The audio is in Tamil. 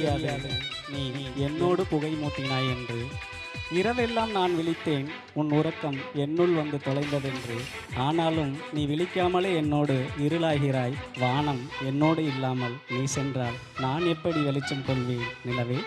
தெரியாது நீ என்னோடு புகை மூட்டினாய் என்று. இரவெல்லாம் நான் விழித்தேன், உன் உறக்கம் என்னுள் வந்து தொலைந்ததென்று. ஆனாலும் நீ விழிக்காமலே என்னோடு இருளாகிறாய். வானம் என்னோடு இல்லாமல் நீ சென்றால் நான் எப்படி வெளிச்சம் கொள்வேன் நிலவே?